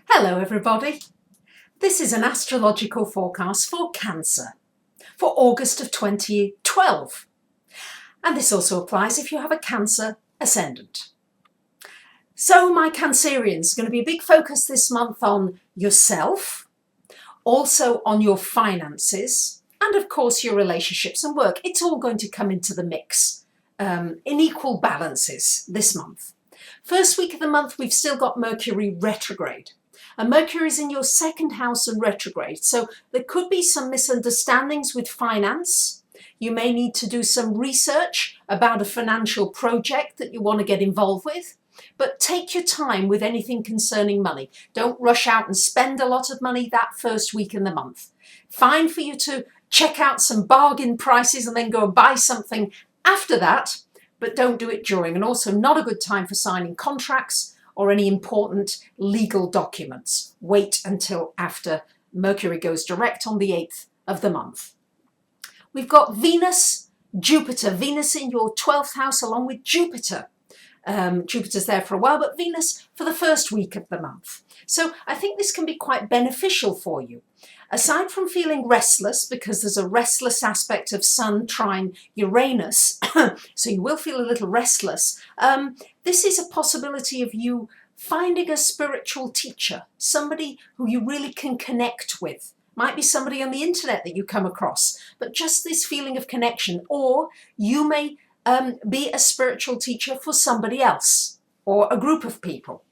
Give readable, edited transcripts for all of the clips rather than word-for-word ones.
Hello everybody, this is an astrological forecast for Cancer for August of 2012, and this also applies if you have a Cancer ascendant. So my Cancerians, going to be a big focus this month on yourself, also on your finances, and of course your relationships and work. It's all going to come into the mix in equal balances this month. First week of the month we've still got Mercury retrograde. And Mercury is in your second house and retrograde. So there could be some misunderstandings with finance. You may need to do some research about a financial project that you want to get involved with. But take your time with anything concerning money. Don't rush out and spend a lot of money that first week in the month. Fine for you to check out some bargain prices and then go and buy something after that, but don't do it during. And also not a good time for signing contracts or any important legal documents. Wait until after Mercury goes direct on the 8th of the month. We've got Venus, Jupiter. Venus in your 12th house along with Jupiter. Jupiter's there for a while, but Venus for the first week of the month. So I think this can be quite beneficial for you. Aside from feeling restless, because there's a restless aspect of Sun trine Uranus, so you will feel a little restless, this is a possibility of you finding a spiritual teacher, somebody who you really can connect with. Might be somebody on the internet that you come across, but just this feeling of connection. Or you may be a spiritual teacher for somebody else or a group of people.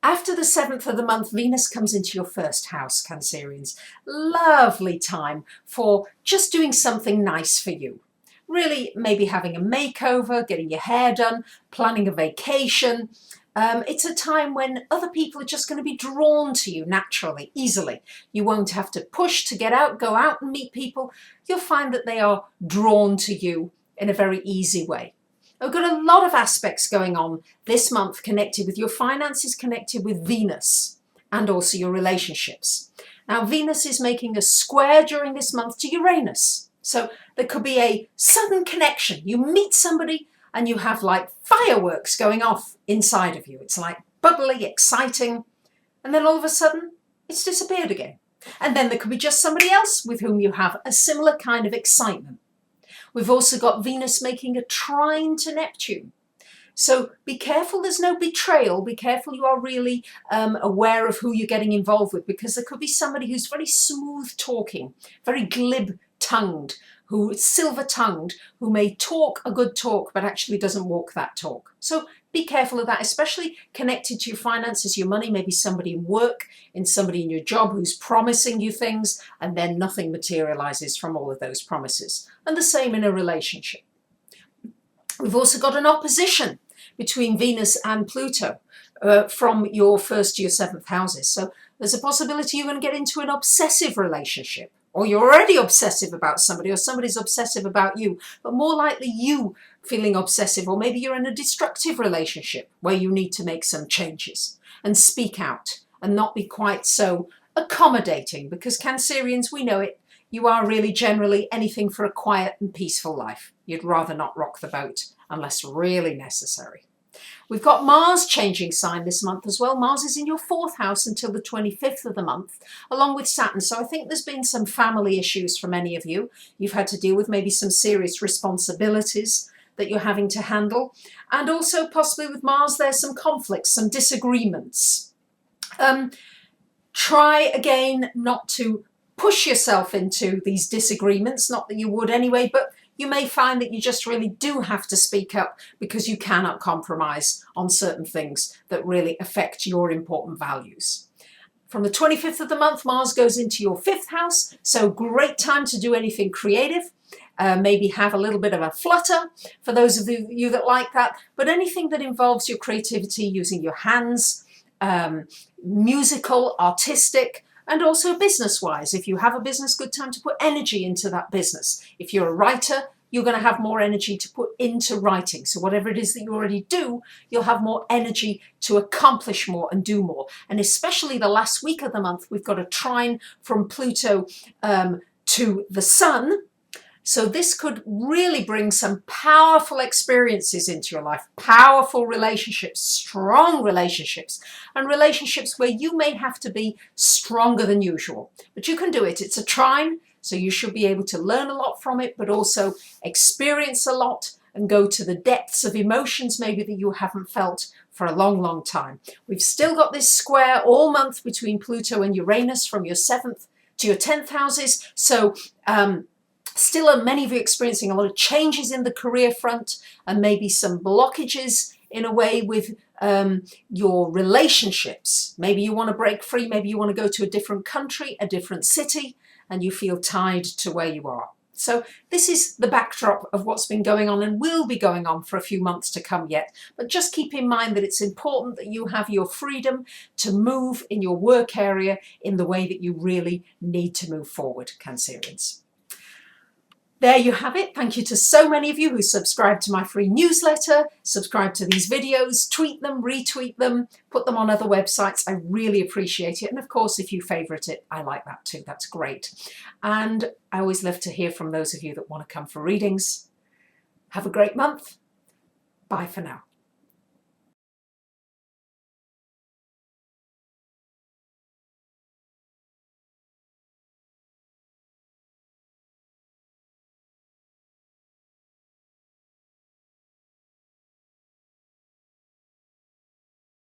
After the 7th of the month, Venus comes into your first house, Cancerians. Lovely time for just doing something nice for you. Really, maybe having a makeover, getting your hair done, planning a vacation. It's a time when other people are just going to be drawn to you naturally, easily. You won't have to push to get out, go out and meet people. You'll find that they are drawn to you in a very easy way. I've got a lot of aspects going on this month connected with your finances, connected with Venus, and also your relationships. Now, Venus is making a square during this month to Uranus. So there could be a sudden connection. You meet somebody and you have like fireworks going off inside of you. It's like bubbly, exciting, and then all of a sudden it's disappeared again. And then there could be just somebody else with whom you have a similar kind of excitement. We've also got Venus making a trine to Neptune. So be careful there's no betrayal. Be careful you are really aware of who you're getting involved with, because there could be somebody who's very smooth talking, very glib-tongued, silver-tongued, who may talk a good talk but actually doesn't walk that talk. So be careful of that, especially connected to your finances, your money. Maybe somebody in work, somebody in your job who's promising you things and then nothing materializes from all of those promises. And the same in a relationship. We've also got an opposition between Venus and Pluto from your 1st to your 7th houses. So there's a possibility you're going to get into an obsessive relationship, or you're already obsessive about somebody, or somebody's obsessive about you, but more likely you feeling obsessive, or maybe you're in a destructive relationship where you need to make some changes and speak out and not be quite so accommodating, because Cancerians, we know it, you are really generally anything for a quiet and peaceful life. You'd rather not rock the boat unless really necessary. We've got Mars changing sign this month as well. Mars is in your 4th house until the 25th of the month, along with Saturn. So I think there's been some family issues for many of you. You've had to deal with maybe some serious responsibilities that you're having to handle. And also possibly with Mars, there's some conflicts, some disagreements. Try again not to push yourself into these disagreements, not that you would anyway, but you may find that you just really do have to speak up because you cannot compromise on certain things that really affect your important values. From the 25th of the month, Mars goes into your 5th house, so great time to do anything creative. Maybe have a little bit of a flutter for those of you that like that, but anything that involves your creativity using your hands, musical, artistic, and also business-wise. If you have a business, good time to put energy into that business. If you're a writer, you're going to have more energy to put into writing. So whatever it is that you already do, you'll have more energy to accomplish more and do more. And especially the last week of the month, we've got a trine from Pluto to the Sun. So this could really bring some powerful experiences into your life, powerful relationships, strong relationships, and relationships where you may have to be stronger than usual. But you can do it. It's a trine, so you should be able to learn a lot from it, but also experience a lot and go to the depths of emotions maybe that you haven't felt for a long, long time. We've still got this square all month between Pluto and Uranus from your 7th to your 10th houses. So still are many of you experiencing a lot of changes in the career front and maybe some blockages in a way with your relationships. Maybe you want to break free, maybe you want to go to a different country, a different city, and you feel tied to where you are. So this is the backdrop of what's been going on and will be going on for a few months to come yet. But just keep in mind that it's important that you have your freedom to move in your work area in the way that you really need to move forward, Cancerians. There you have it. Thank you to so many of you who subscribe to my free newsletter, subscribe to these videos, tweet them, retweet them, put them on other websites. I really appreciate it. And of course, if you favourite it, I like that too. That's great. And I always love to hear from those of you that want to come for readings. Have a great month. Bye for now.